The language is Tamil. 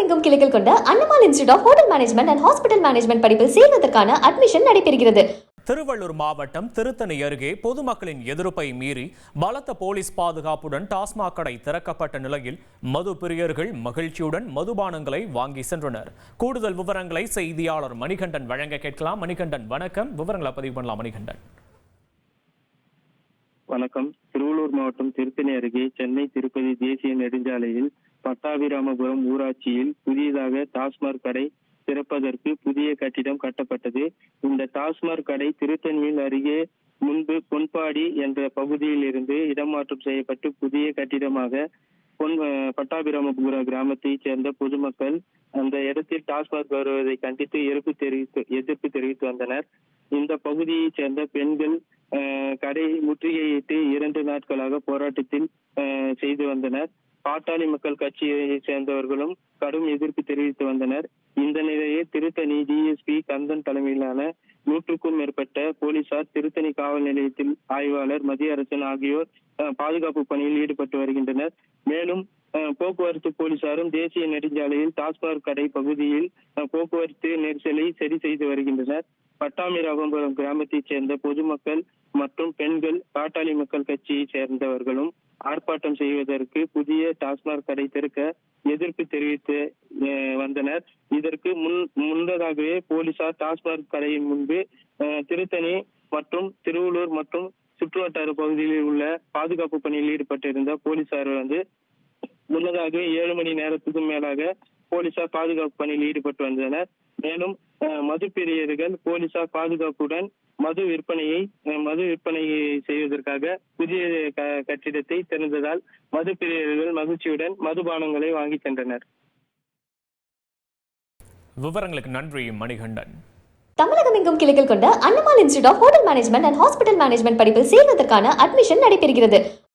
தமிழகமெங்கும் கிளைகள் கொண்ட Annamal institute of hotel management and hospital management படிப்பில் சேர்வதற்கான அட்மிஷன் நடைபெறுகிறது. திருவள்ளூர் மாவட்டம் திருத்தணி அருகே பொதுமக்களின் எதிர்ப்பை மீறி பலத்த போலீஸ் பாதுகாப்புடன் டாஸ்மாக் கடை திறக்கப்பட்ட நிலையில் மது பிரியர்கள் மகிழ்ச்சியுடன் மதுபானங்களை வாங்கி சென்றனர். கூடுதல் விவரங்களை செய்தியாளர் மணிகண்டன் வழங்க கேட்கலாம். மணிகண்டன், வணக்கம். விவரங்களை பதிவு பண்ணலாம். மணிகண்டன், வணக்கம். திருவள்ளூர் மாவட்டம் திருத்தணி அருகே சென்னை திருப்பதி தேசிய நெடுஞ்சாலையில் பட்டாபிராமபுரம் ஊராட்சியில் புதியதாக டாஸ்மாக் கடை திறப்பதற்கு புதிய கட்டிடம் கட்டப்பட்டது. இந்த டாஸ்மாக் கடை திருத்தணியில் அருகே முன்பு பொன்பாடி என்ற பகுதியில் இருந்து இடமாற்றம் செய்யப்பட்டு புதிய கட்டிடமாக பட்டாபிராமபுரம் கிராமத்தை சேர்ந்த பொதுமக்கள் அந்த இடத்தில் டாஸ்மாக் வருவதை கண்டித்து எதிர்ப்பு தெரிவித்து வந்தனர். இந்த பகுதியை சேர்ந்த பெண்கள் கடை முற்றுகையிட்டு 2 நாட்களாக போராட்டத்தில் செய்து வந்தனர். பாட்டாளி மக்கள் கட்சியை சேர்ந்தவர்களும் கடும் எதிர்ப்பு தெரிவித்து வந்தனர். இந்த நிலையில் திருத்தணி டிஎஸ்பி கந்தன் தலைமையிலான 100க்கும் மேற்பட்ட போலீசார் திருத்தணி காவல் நிலையத்தில் ஆய்வாளர் மதியரசன் ஆகியோர் பாதுகாப்பு பணியில் ஈடுபட்டு வருகின்றனர். மேலும் போக்குவரத்து போலீசாரும் தேசிய நெடுஞ்சாலையில் டாஸ்மாக் கடை பகுதியில் போக்குவரத்து நெரிசலை சரி செய்து வருகின்றனர். பட்டாபிராமபுரம் கிராமத்தைச் சேர்ந்த பொதுமக்கள் மற்றும் பெண்கள் பாட்டாளி மக்கள் கட்சியை சேர்ந்தவர்களும் ஆர்ப்பாட்டம் செய்வதற்கு புதிய டாஸ்மாக் கடை திறக்க எதிர்ப்பு தெரிவித்து வந்தனர். இதற்கு முன்னதாகவே போலீசார் டாஸ்மாக் கடையின் முன்பு திருத்தணி மற்றும் திருவள்ளூர் மற்றும் சுற்றுவட்டார பகுதிகளில் உள்ள பாதுகாப்பு பணியில் ஈடுபட்டிருந்த போலீசார் முன்னதாக 7 மணி நேரத்துக்கும் மேலாக போலீசார் பாதுகாப்பு பணியில் ஈடுபட்டு வந்தனர். மேலும் மது பிரியர்கள் போலீசார் பாதுகாப்புடன் மது விற்பனை செய்வதற்காக புதிய கட்டிடத்தை திறந்ததால் மது பிரியர்கள் மகிழ்ச்சியுடன் மதுபானங்களை வாங்கி சென்றனர். விவரங்களுக்கு நன்றி மணிகண்டன். தமிழகமெங்கும் கிளைகள் கொண்ட Annamal institute of hotel management and hospital management படிப்பில் சேர்வதற்கான அட்மிஷன் நடைபெறுகிறது.